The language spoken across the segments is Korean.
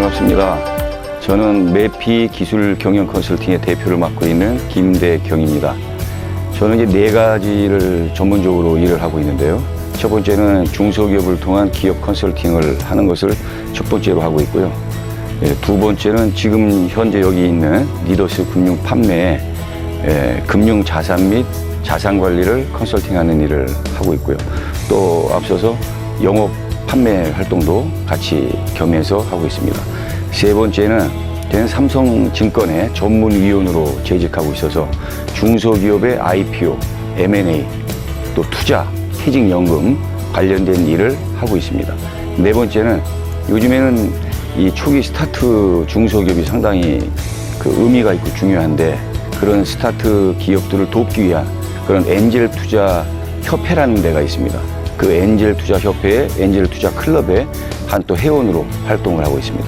반갑습니다. 저는 매피 기술 경영 컨설팅의 대표를 맡고 있는 김대경입니다. 저는 이제 4가지를 전문적으로 일을 하고 있는데요. 첫 번째는 중소기업을 통한 기업 컨설팅을 하는 것을 첫 번째로 하고 있고요. 두 번째는 지금 현재 여기 있는 리더스 금융 판매에 금융 자산 및 자산 관리를 컨설팅하는 일을 하고 있고요. 또 앞서서 영업 판매 활동도 같이 겸해서 하고 있습니다. 세 번째는 저는 삼성증권의 전문위원으로 재직하고 있어서 중소기업의 IPO, M&A, 또 투자, 퇴직연금 관련된 일을 하고 있습니다. 네 번째는 요즘에는 이 초기 스타트 중소기업이 상당히 그 의미가 있고 중요한데 그런 스타트 기업들을 돕기 위한 그런 엔젤 투자 협회라는 데가 있습니다. 그 엔젤 투자 협회의 엔젤 투자 클럽의 한 또 회원으로 활동을 하고 있습니다.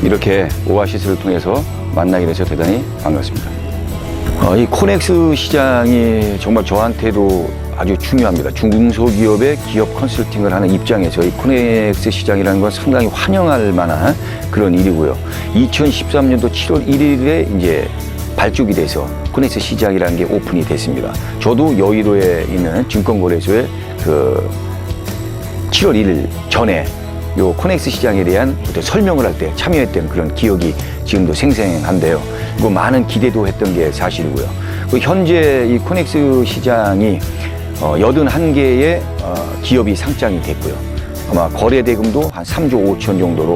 이렇게 오아시스를 통해서 만나게 돼서 대단히 반갑습니다. 이 코넥스 시장이 정말 저한테도 아주 중요합니다. 중소기업의 기업 컨설팅을 하는 입장에서 이 코넥스 시장이라는 건 상당히 환영할 만한 그런 일이고요. 2013년도 7월 1일에 이제 발족이 돼서 코넥스 시장이라는 게 오픈이 됐습니다. 저도 여의도에 있는 증권거래소에 그 7월 1일 전에 요 코넥스 시장에 대한 어떤 설명을 할 때 참여했던 그런 기억이 지금도 생생한데요. 뭐 많은 기대도 했던 게 사실이고요. 현재 이 코넥스 시장이 81개의 기업이 상장이 됐고요. 아마 거래 대금도 한 3조 5천 정도로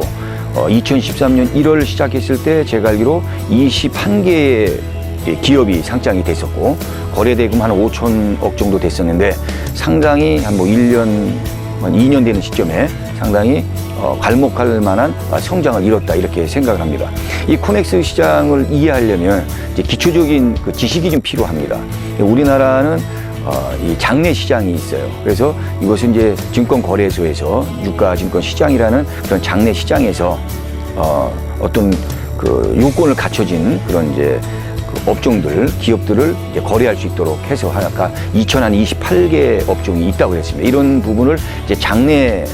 2013년 1월 시작했을 때 제가 알기로 21개의 기업이 상장이 됐었고 거래 대금 한 5천억 정도 됐었는데 상당히 한 뭐 1년, 한 2년 되는 시점에 상당히 괄목할 만한 성장을 이뤘다 이렇게 생각을 합니다. 이 코넥스 시장을 이해하려면 이제 기초적인 그 지식이 좀 필요합니다. 우리나라는 이 장내 시장이 있어요. 그래서 이것은 이제 증권거래소에서 유가증권 시장이라는 그런 장내 시장에서 어떤 그 요건을 갖춰진 그런 이제 그 업종들, 기업들을 이제 거래할 수 있도록 해서 아까 2028개 업종이 있다고 했습니다. 이런 부분을 이제 장내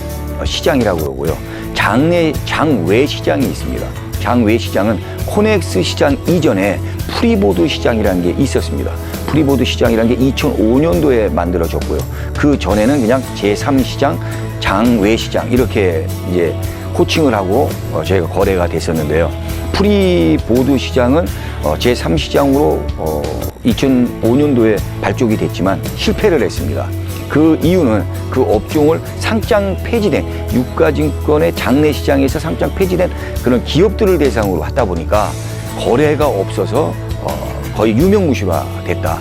시장이라고 그러고요. 장외 시장이 있습니다. 장외 시장은 코넥스 시장 이전에 프리보드 시장이라는 게 있었습니다. 프리보드 시장이라는 게 2005년도에 만들어졌고요. 그 전에는 그냥 제3시장, 장외 시장 이렇게 이제 호칭을 하고 저희가 거래가 됐었는데요. 프리보드 시장은 제3시장으로 2005년도에 발족이 됐지만 실패를 했습니다. 그 이유는 그 업종을 상장 폐지된 유가증권의 장내 시장에서 상장 폐지된 그런 기업들을 대상으로 하다 보니까 거래가 없어서 거의 유명무실화 됐다.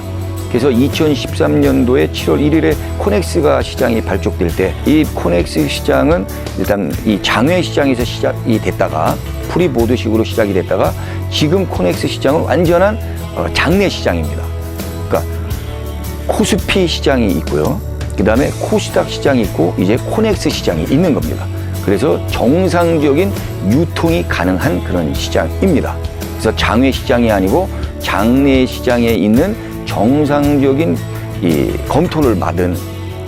그래서 2013년도에 7월 1일에 코넥스가 시장이 발족될 때 이 코넥스 시장은 일단 이 장외 시장에서 시작이 됐다가 프리보드식으로 시작이 됐다가 지금 코넥스 시장은 완전한 장내 시장입니다. 그러니까 코스피 시장이 있고요. 그 다음에 코스닥 시장이 있고 이제 코넥스 시장이 있는 겁니다. 그래서 정상적인 유통이 가능한 그런 시장입니다. 그래서 장외 시장이 아니고 장내 시장에 있는 정상적인 이 검토를 받은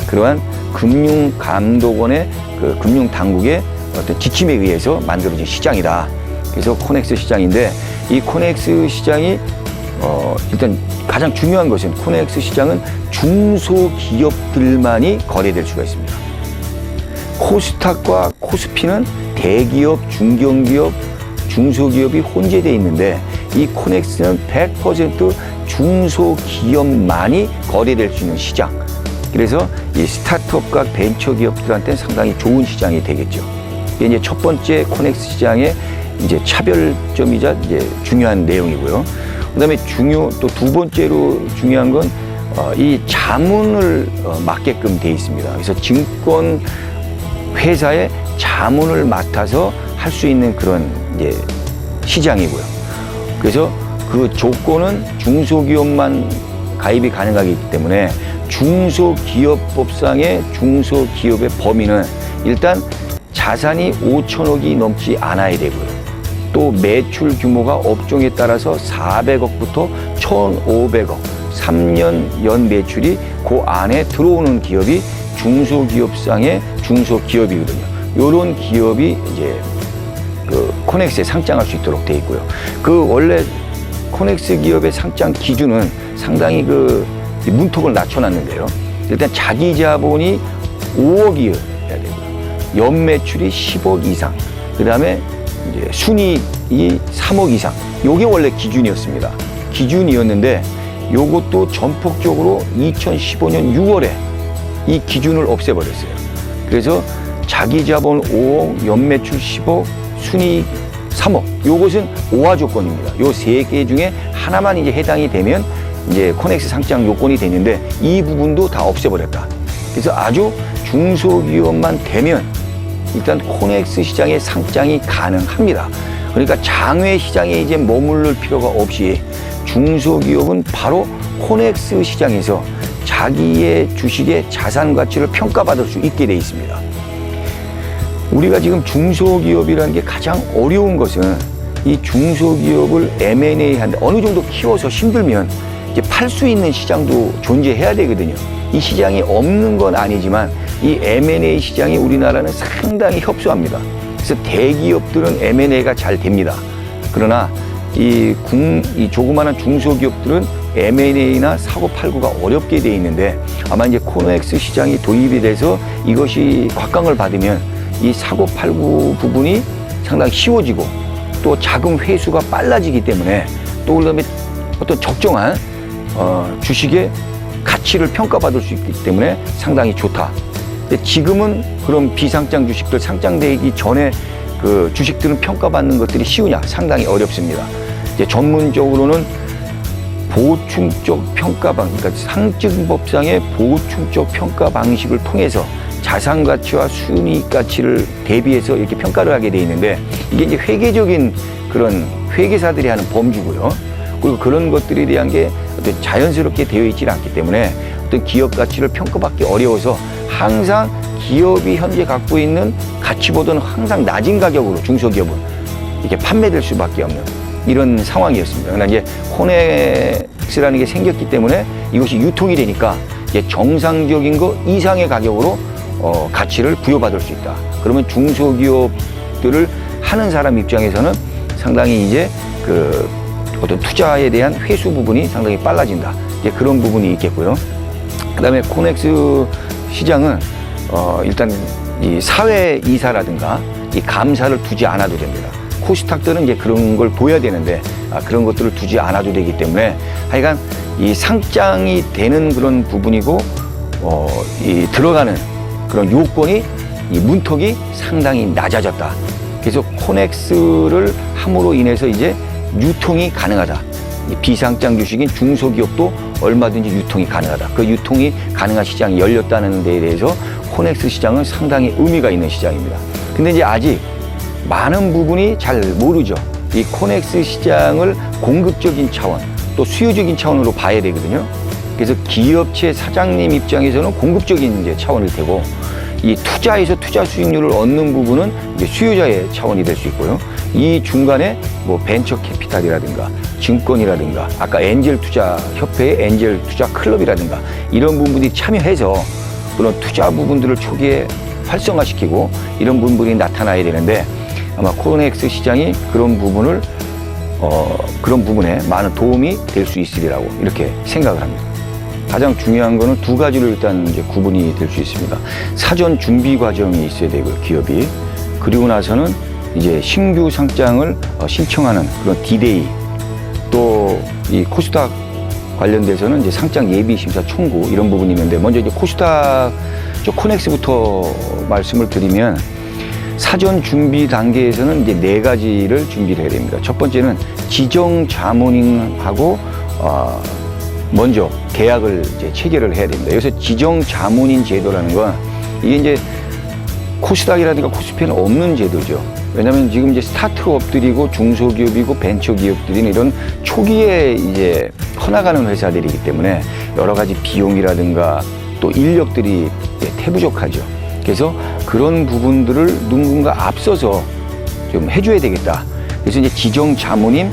그러한 금융감독원의 그 금융당국의 어떤 지침에 의해서 만들어진 시장이다. 그래서 코넥스 시장인데 이 코넥스 시장이 일단 가장 중요한 것은 코넥스 시장은 중소기업들만이 거래될 수가 있습니다. 코스닥과 코스피는 대기업, 중견기업, 중소기업이 혼재되어 있는데 이 코넥스는 100% 중소기업만이 거래될 수 있는 시장. 그래서 이 스타트업과 벤처기업들한테는 상당히 좋은 시장이 되겠죠. 이게 이제 첫 번째 코넥스 시장의 이제 차별점이자 이제 중요한 내용이고요. 그다음에 또 두 번째로 중요한 건 이 자문을 맡게끔 돼 있습니다. 그래서 증권 회사의 자문을 맡아서 할 수 있는 그런 이제 시장이고요. 그래서 그 조건은 중소기업만 가입이 가능하기 때문에 중소기업법상의 중소기업의 범위는 일단 자산이 5천억이 넘지 않아야 되고요. 또 매출 규모가 업종에 따라서 400억부터 1,500억, 3년 연 매출이 그 안에 들어오는 기업이 중소기업상의 중소기업이거든요. 이런 기업이 이제 그 코넥스에 상장할 수 있도록 돼 있고요. 그 원래 코넥스 기업의 상장 기준은 상당히 그 문턱을 낮춰놨는데요. 일단 자기 자본이 5억이어야 되고요. 연매출이 10억 이상. 그 다음에 이제 순이익이 3억 이상. 요게 원래 기준이었습니다. 기준이었는데 요것도 전폭적으로 2015년 6월에 이 기준을 없애버렸어요. 그래서 자기 자본 5억, 연매출 10억, 순이익 3억. 요것은 5화 조건입니다. 요 세 개 중에 하나만 이제 해당이 되면 이제 코넥스 상장 요건이 되는데 이 부분도 다 없애버렸다. 그래서 아주 중소기업만 되면 일단 코넥스 시장에 상장이 가능합니다. 그러니까 장외 시장에 이제 머무를 필요가 없이 중소기업은 바로 코넥스 시장에서 자기의 주식의 자산 가치를 평가받을 수 있게 돼 있습니다. 우리가 지금 중소기업이라는 게 가장 어려운 것은 이 중소기업을 M&A 하는데 어느 정도 키워서 힘들면 이제 팔 수 있는 시장도 존재해야 되거든요. 이 시장이 없는 건 아니지만 이 M&A 시장이 우리나라는 상당히 협소합니다. 그래서 대기업들은 M&A가 잘 됩니다. 그러나 이 조그마한 중소기업들은 M&A나 사고팔고가 어렵게 돼 있는데 아마 이제 코넥스 시장이 도입이 돼서 이것이 곽강을 받으면 이 사고팔고 부분이 상당히 쉬워지고 또 자금 회수가 빨라지기 때문에 또 그다음에 어떤 적정한 주식의 가치를 평가받을 수 있기 때문에 상당히 좋다. 근데 지금은 그런 비상장 주식들 상장되기 전에 그 주식들은 평가받는 것들이 쉬우냐? 상당히 어렵습니다. 이제 전문적으로는 보충적 평가 방식, 그러니까 상증법상의 보충적 평가 방식을 통해서 자산 가치와 순이익 가치를 대비해서 이렇게 평가를 하게 돼 있는데 이게 이제 회계적인 그런 회계사들이 하는 범주고요. 그리고 그런 것들에 대한 게 어떤 자연스럽게 되어 있지 않기 때문에 어떤 기업 가치를 평가받기 어려워서 항상 기업이 현재 갖고 있는 가치보다는 항상 낮은 가격으로 중소기업은 이렇게 판매될 수밖에 없는 이런 상황이었습니다. 그러나 이제 코넥스라는 게 생겼기 때문에 이것이 유통이 되니까 이제 정상적인 거 이상의 가격으로 가치를 부여받을 수 있다. 그러면 중소기업들을 하는 사람 입장에서는 상당히 이제 그 어떤 투자에 대한 회수 부분이 상당히 빨라진다. 이제 그런 부분이 있겠고요. 그다음에 코넥스 시장은 일단 이 사회 이사라든가 이 감사를 두지 않아도 됩니다. 코스닥들은 이제 그런 걸 보여야 되는데 그런 것들을 두지 않아도 되기 때문에 하여간 이 상장이 되는 그런 부분이고 이 들어가는 그런 요건이 이 문턱이 상당히 낮아졌다. 그래서 코넥스를 함으로 인해서 이제 유통이 가능하다. 비상장 주식인 중소기업도 얼마든지 유통이 가능하다. 그 유통이 가능한 시장이 열렸다는 데에 대해서 코넥스 시장은 상당히 의미가 있는 시장입니다. 근데 이제 아직 많은 부분이 잘 모르죠. 이 코넥스 시장을 공급적인 차원, 또 수요적인 차원으로 봐야 되거든요. 그래서 기업체 사장님 입장에서는 공급적인 이제 차원일 테고, 이 투자에서 투자 수익률을 얻는 부분은 이제 수요자의 차원이 될 수 있고요. 이 중간에 뭐 벤처 캐피탈이라든가 증권이라든가 아까 엔젤 투자 협회의 엔젤 투자 클럽이라든가 이런 부분들이 참여해서 그런 투자 부분들을 초기에 활성화시키고 이런 부분이 나타나야 되는데 아마 코넥스 시장이 그런 부분을 그런 부분에 많은 도움이 될 수 있으리라고 이렇게 생각을 합니다. 가장 중요한 거는 두 가지로 일단 이제 구분이 될 수 있습니다. 사전 준비 과정이 있어야 되고요, 기업이. 그리고 나서는 이제 신규 상장을 신청하는 그런 디데이, 또 이 코스닥 관련돼서는 이제 상장 예비 심사 청구 이런 부분이 있는데 먼저 이제 코스닥 코넥스부터 말씀을 드리면 사전 준비 단계에서는 이제 4가지를 준비를 해야 됩니다. 첫 번째는 지정 자문인하고 먼저 계약을 이제 체결을 해야 됩니다. 여기서 지정 자문인 제도라는 건 이게 이제 코스닥이라든가 코스피에는 없는 제도죠. 왜냐하면 지금 이제 스타트업들이고 중소기업이고 벤처기업들이 이런 초기에 이제 커나가는 회사들이기 때문에 여러 가지 비용이라든가 또 인력들이 태부족하죠. 그래서 그런 부분들을 누군가 앞서서 좀 해줘야 되겠다. 그래서 이제 지정 자문인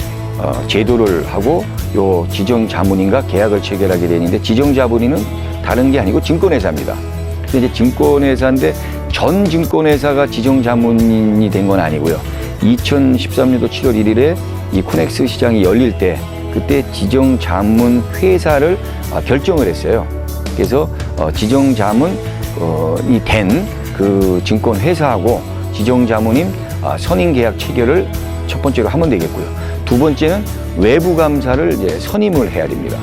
제도를 하고 요 지정 자문인과 계약을 체결하게 되는데 지정 자문인은 다른 게 아니고 증권회사입니다. 근데 이제 증권회사인데 전 증권회사가 지정 자문인이 된 건 아니고요. 2013년도 7월 1일에 이 코넥스 시장이 열릴 때 그때 지정 자문 회사를 결정을 했어요. 그래서 지정 자문이 된 그 증권 회사하고 지정 자문인 선임 계약 체결을 첫 번째로 하면 되겠고요. 두 번째는 외부 감사를 이제 선임을 해야 됩니다.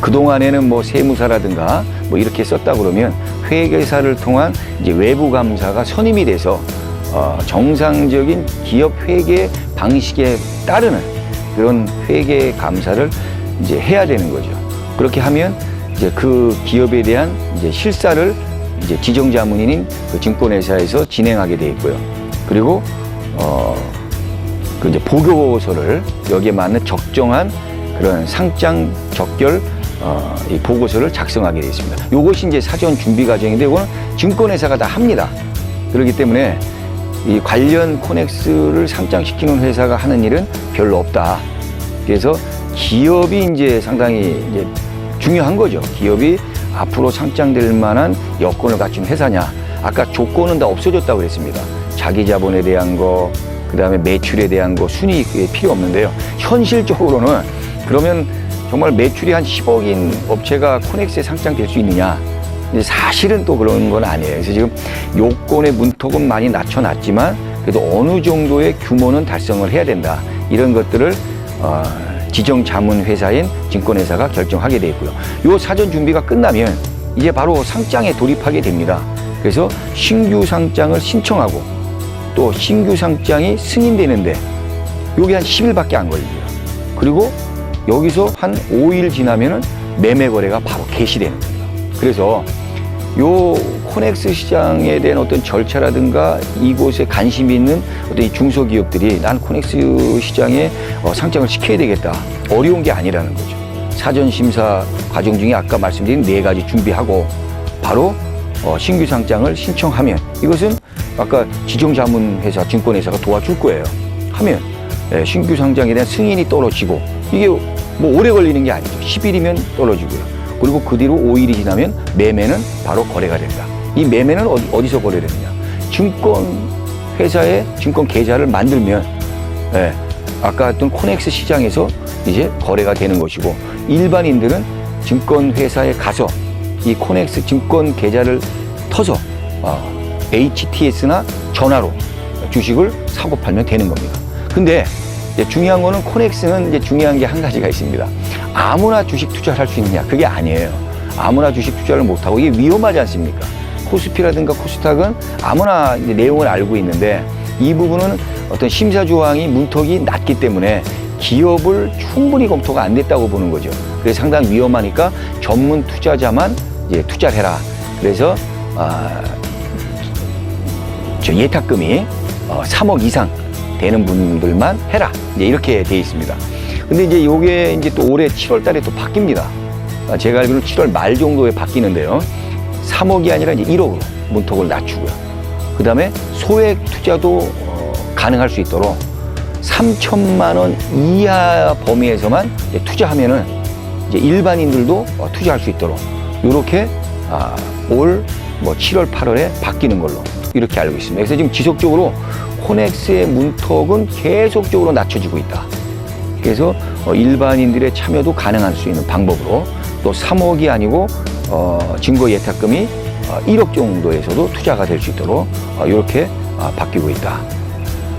그 동안에는 뭐 세무사라든가 뭐 이렇게 썼다 그러면 회계사를 통한 이제 외부 감사가 선임이 돼서 정상적인 기업 회계 방식에 따르는 그런 회계 감사를 이제 해야 되는 거죠. 그렇게 하면 이제 그 기업에 대한 이제 실사를 이제 지정자문인인 그 증권회사에서 진행하게 돼 있고요. 그리고 그 이제 보고서를 여기에 맞는 적정한 그런 상장 적결 이 보고서를 작성하게 되어 있습니다. 이것이 이제 사전 준비 과정인데 이거는 증권회사가 다 합니다. 그렇기 때문에 이 관련 코넥스를 상장시키는 회사가 하는 일은 별로 없다. 그래서 기업이 이제 상당히 이제 중요한 거죠. 기업이 앞으로 상장될 만한 여건을 갖춘 회사냐. 아까 조건은 다 없어졌다고 그랬습니다. 자기 자본에 대한 거, 그 다음에 매출에 대한 거, 순이익이 필요 없는데요. 현실적으로는 그러면 정말 매출이 한 10억인 업체가 코넥스에 상장될 수 있느냐? 사실은 또 그런 건 아니에요. 그래서 지금 요건의 문턱은 많이 낮춰놨지만 그래도 어느 정도의 규모는 달성을 해야 된다. 이런 것들을 지정 자문 회사인 증권회사가 결정하게 돼 있고요. 요 사전 준비가 끝나면 이제 바로 상장에 돌입하게 됩니다. 그래서 신규 상장을 신청하고 또 신규 상장이 승인되는데 요게 한 10일밖에 안 걸립니다. 그리고 여기서 한 5일 지나면은 매매 거래가 바로 개시되는 겁니다. 그래서 요 코넥스 시장에 대한 어떤 절차라든가 이곳에 관심이 있는 어떤 이 중소기업들이 난 코넥스 시장에 상장을 시켜야 되겠다. 어려운 게 아니라는 거죠. 사전 심사 과정 중에 아까 말씀드린 4가지 준비하고 바로 신규 상장을 신청하면 이것은 아까 지정자문회사, 증권회사가 도와줄 거예요. 하면 신규 상장에 대한 승인이 떨어지고 이게 뭐 오래 걸리는 게 아니죠. 10일이면 떨어지고요. 그리고 그 뒤로 5일이 지나면 매매는 바로 거래가 된다. 이 매매는 어디서 거래되느냐? 증권회사의 증권 계좌를 만들면 아까 했던 코넥스 시장에서 이제 거래가 되는 것이고 일반인들은 증권회사에 가서 이 코넥스 증권 계좌를 터서 HTS나 전화로 주식을 사고 팔면 되는 겁니다. 근데 중요한 거는 코넥스는 이제 중요한 게 한 가지가 있습니다. 아무나 주식 투자를 할 수 있느냐? 그게 아니에요. 아무나 주식 투자를 못하고 이게 위험하지 않습니까? 코스피라든가 코스닥은 아무나 이제 내용을 알고 있는데 이 부분은 어떤 심사 조항이 문턱이 낮기 때문에 기업을 충분히 검토가 안 됐다고 보는 거죠. 그래서 상당히 위험하니까 전문 투자자만 이제 투자를 해라. 그래서 저 예탁금이 3억 이상 되는 분들만 해라. 이제 이렇게 돼 있습니다. 근데 이제 요게 이제 또 올해 7월 달에 또 바뀝니다. 제가 알기로는 7월 말 정도에 바뀌는데요. 3억이 아니라 이제 1억으로 문턱을 낮추고요. 그 다음에 소액 투자도 가능할 수 있도록 3천만 원 이하 범위에서만 이제 투자하면은 이제 일반인들도 투자할 수 있도록 이렇게 올 뭐 7월, 8월에 바뀌는 걸로 이렇게 알고 있습니다. 그래서 지금 지속적으로 코넥스의 문턱은 계속적으로 낮춰지고 있다. 그래서 일반인들의 참여도 가능할 수 있는 방법으로 또 3억이 아니고 증거 예탁금이 1억 정도에서도 투자가 될 수 있도록 이렇게 바뀌고 있다.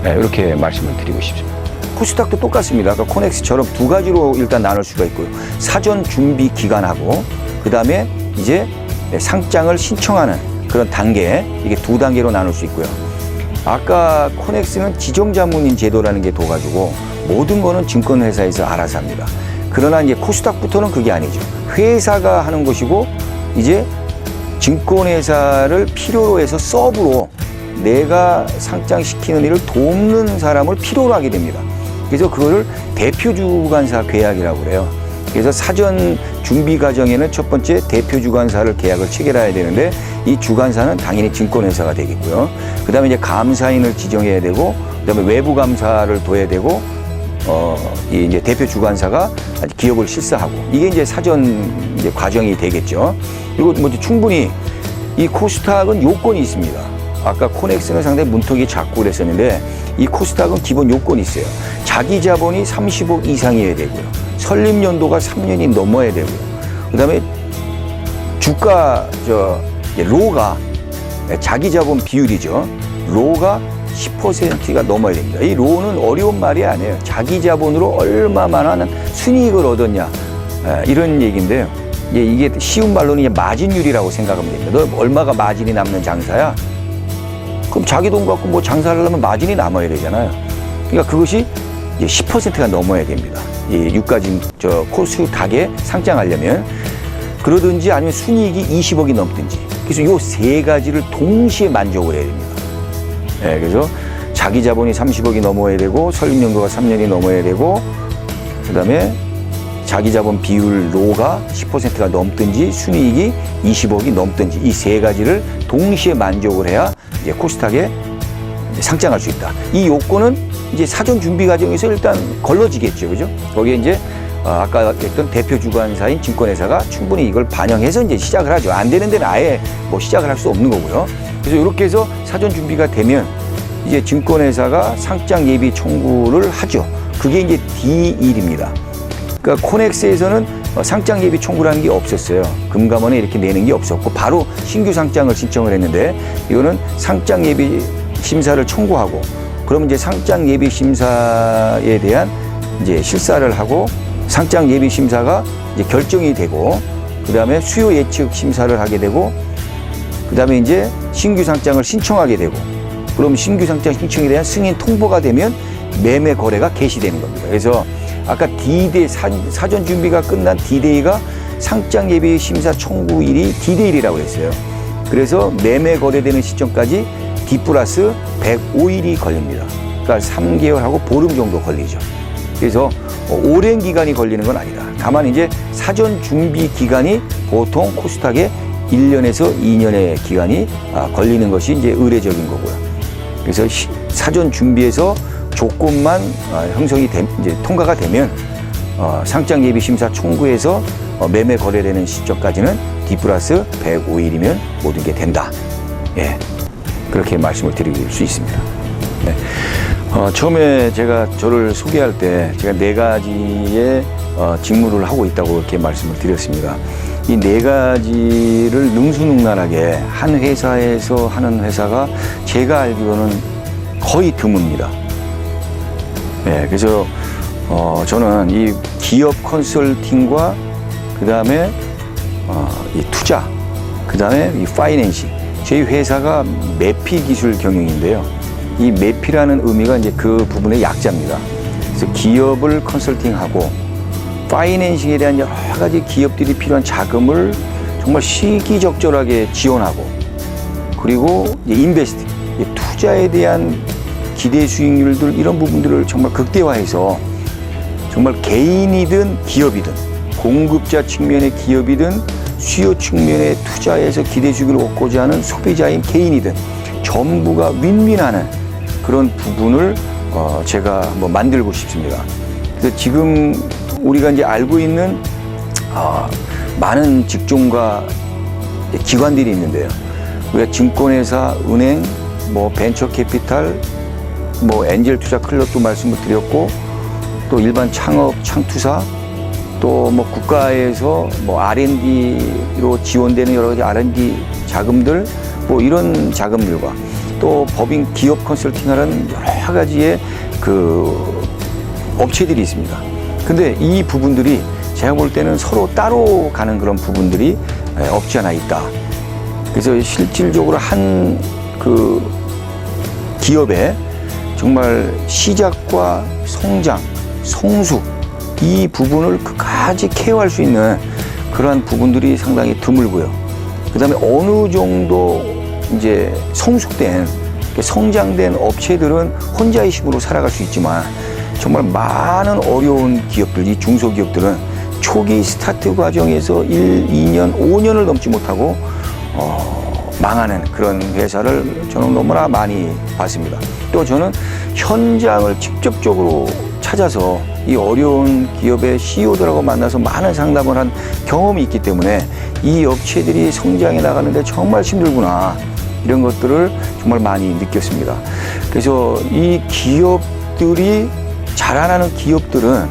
네, 이렇게 말씀을 드리고 싶습니다. 코스닥도 똑같습니다. 아까 코넥스처럼 2가지로 일단 나눌 수가 있고요. 사전 준비 기간하고 그 다음에 이제 상장을 신청하는 그런 단계, 이게 2단계로 나눌 수 있고요. 아까 코넥스는 지정자문인 제도라는 게 둬가지고 모든 거는 증권회사에서 알아서 합니다. 그러나 이제 코스닥부터는 그게 아니죠. 회사가 하는 것이고 이제 증권회사를 필요로 해서 서브로 내가 상장시키는 일을 돕는 사람을 필요로 하게 됩니다. 그래서 그거를 대표주관사 계약이라고 그래요. 그래서 사전 준비 과정에는 첫 번째 대표주관사를 계약을 체결해야 되는데 이 주관사는 당연히 증권회사가 되겠고요. 그 다음에 이제 감사인을 지정해야 되고 그 다음에 외부 감사를 둬야 되고 이제 대표 주관사가 기업을 실사하고 이게 이제 사전 이제 과정이 되겠죠. 그리고 뭐 충분히 이 코스닥은 요건이 있습니다. 아까 코넥스는 상당히 문턱이 작고 그랬었는데 이 코스닥은 기본 요건이 있어요. 자기 자본이 30억 이상이어야 되고요. 설립 연도가 3년이 넘어야 되고요. 그다음에 주가 로가 자기 자본 비율이죠. 로가 10%가 넘어야 됩니다. 이 로는 어려운 말이 아니에요. 자기 자본으로 얼마만한 순이익을 얻었냐 이런 얘기인데요. 이게 쉬운 말로는 이제 마진율이라고 생각하면 됩니다. 너 얼마가 마진이 남는 장사야? 그럼 자기 돈 갖고 뭐 장사를 하려면 마진이 남아야 되잖아요. 그러니까 그것이 이제 10%가 넘어야 됩니다. 이 유가진 코스닥에 상장하려면 그러든지 아니면 순이익이 20억이 넘든지. 그래서 요 세 가지를 동시에 만족을 해야 됩니다. 네, 그래서 자기 자본이 30억이 넘어야 되고 설립 연도가 3년이 넘어야 되고 그다음에 자기 자본 비율 로가 10%가 넘든지 순이익이 20억이 넘든지 이 세 가지를 동시에 만족을 해야 이제 코스닥에 이제 상장할 수 있다. 이 요건은 이제 사전 준비 과정에서 일단 걸러지겠죠, 그죠? 거기에 이제 아까 했던 대표 주관사인 증권회사가 충분히 이걸 반영해서 이제 시작을 하죠. 안 되는 데는 아예 뭐 시작을 할 수 없는 거고요. 그래서 이렇게 해서 사전 준비가 되면 이제 증권회사가 상장 예비 청구를 하죠. 그게 이제 D1입니다. 그러니까 코넥스에서는 상장 예비 청구라는 게 없었어요. 금감원에 이렇게 내는 게 없었고 바로 신규 상장을 신청을 했는데 이거는 상장 예비 심사를 청구하고 그러면 이제 상장 예비 심사에 대한 이제 실사를 하고 상장 예비 심사가 이제 결정이 되고 그다음에 수요 예측 심사를 하게 되고 그다음에 이제 신규 상장을 신청하게 되고 그럼 신규 상장 신청에 대한 승인 통보가 되면 매매 거래가 개시되는 겁니다. 그래서 아까 D-Day 사전 준비가 끝난 D-Day가 상장 예비 심사 청구일이 D-Day라고 했어요. 그래서 매매 거래되는 시점까지 D 플러스 105일이 걸립니다. 그러니까 3개월하고 보름 정도 걸리죠. 그래서 오랜 기간이 걸리는 건 아니다. 다만 이제 사전 준비 기간이 보통 코스닥에 1년에서 2년의 기간이 걸리는 것이 이제 의례적인 거고요. 그래서 사전 준비에서 조건만 형성이 이제 통과가 되면 상장 예비 심사 청구에서 매매 거래되는 시점까지는 D 플러스 105일이면 모든 게 된다. 예, 그렇게 말씀을 드릴 수 있습니다. 네. 처음에 제가 저를 소개할 때 제가 4가지의 직무를 하고 있다고 이렇게 말씀을 드렸습니다. 이 4가지를 능수능란하게 한 회사에서 하는 회사가 제가 알기로는 거의 드뭅니다. 네, 그래서 저는 이 기업 컨설팅과 그 다음에 이 투자, 그 다음에 이 파이낸싱. 저희 회사가 매피 기술 경영인데요. 이 매피라는 의미가 이제 그 부분의 약자입니다. 그래서 기업을 컨설팅하고 파이낸싱에 대한 여러 가지 기업들이 필요한 자금을 정말 시기적절하게 지원하고 그리고 인베스트, 투자에 대한 기대 수익률들 이런 부분들을 정말 극대화해서 정말 개인이든 기업이든 공급자 측면의 기업이든 수요 측면의 투자에서 기대 수익을 얻고자 하는 소비자인 개인이든 전부가 윈윈하는 그런 부분을 제가 한번 만들고 싶습니다. 그래서 지금 우리가 이제 알고 있는 많은 직종과 기관들이 있는데요. 우리가 증권회사, 은행, 뭐 벤처캐피탈, 뭐 엔젤 투자 클럽도 말씀을 드렸고 또 일반 창업, 창투사 또 뭐 국가에서 뭐 R&D로 지원되는 여러 가지 R&D 자금들 뭐 이런 자금들과 또 법인 기업 컨설팅하는 여러 가지의 그 업체들이 있습니다. 근데 이 부분들이 제가 볼 때는 서로 따로 가는 그런 부분들이 없지 않아 있다. 그래서 실질적으로 한 그 기업에 정말 시작과 성장, 성숙 이 부분을 끝까지 케어할 수 있는 그러한 부분들이 상당히 드물고요. 그다음에 어느 정도 이제 성숙된 성장된 업체들은 혼자의 힘으로 살아갈 수 있지만 정말 많은 어려운 기업들, 이 중소기업들은 초기 스타트 과정에서 1, 2년, 5년을 넘지 못하고 망하는 그런 회사를 저는 너무나 많이 봤습니다. 또 저는 현장을 직접적으로 찾아서 이 어려운 기업의 CEO들하고 만나서 많은 상담을 한 경험이 있기 때문에 이 업체들이 성장해 나가는데 정말 힘들구나. 이런 것들을 정말 많이 느꼈습니다. 그래서 이 기업들이 자라나는 기업들은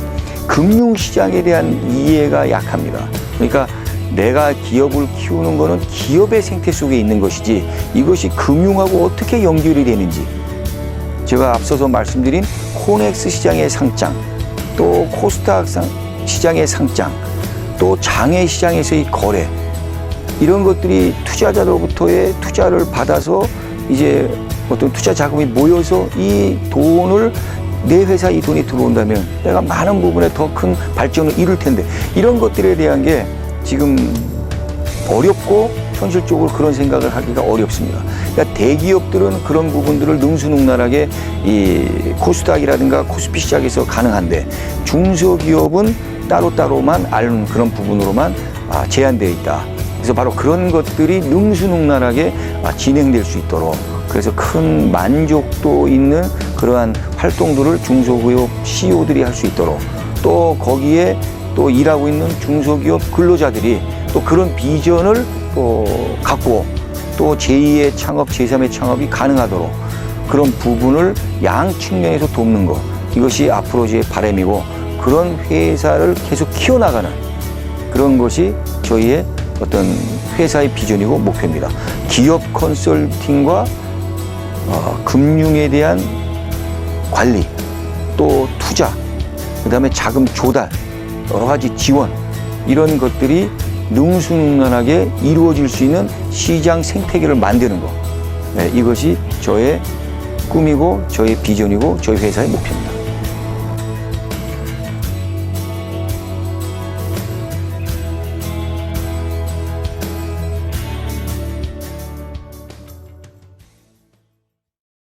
금융시장에 대한 이해가 약합니다. 그러니까 내가 기업을 키우는 거는 기업의 생태 속에 있는 것이지 이것이 금융하고 어떻게 연결이 되는지, 제가 앞서서 말씀드린 코넥스 시장의 상장, 또 코스닥 시장의 상장, 또 장외 시장에서의 거래, 이런 것들이 투자자로부터의 투자를 받아서 이제 어떤 투자 자금이 모여서 이 돈을, 내 회사에 이 돈이 들어온다면 내가 많은 부분에 더 큰 발전을 이룰 텐데, 이런 것들에 대한 게 지금 어렵고 현실적으로 그런 생각을 하기가 어렵습니다. 그러니까 대기업들은 그런 부분들을 능수능란하게 이 코스닥이라든가 코스피 시장에서 가능한데, 중소기업은 따로따로만 아는 그런 부분으로만 제한되어 있다. 그래서 바로 그런 것들이 능수능란하게 진행될 수 있도록, 그래서 큰 만족도 있는 그러한 활동들을 중소기업 CEO들이 할 수 있도록, 또 거기에 또 일하고 있는 중소기업 근로자들이 또 그런 비전을 또 갖고 또 제2의 창업, 제3의 창업이 가능하도록 그런 부분을 양 측면에서 돕는 것, 이것이 앞으로 제 바람이고, 그런 회사를 계속 키워나가는 그런 것이 저희의 어떤 회사의 비전이고 목표입니다. 기업 컨설팅과 금융에 대한 관리, 또 투자, 그다음에 자금 조달, 여러 가지 지원, 이런 것들이 능수능란하게 이루어질 수 있는 시장 생태계를 만드는 것, 이것이 저의 꿈이고 저의 비전이고 저희 회사의 목표입니다.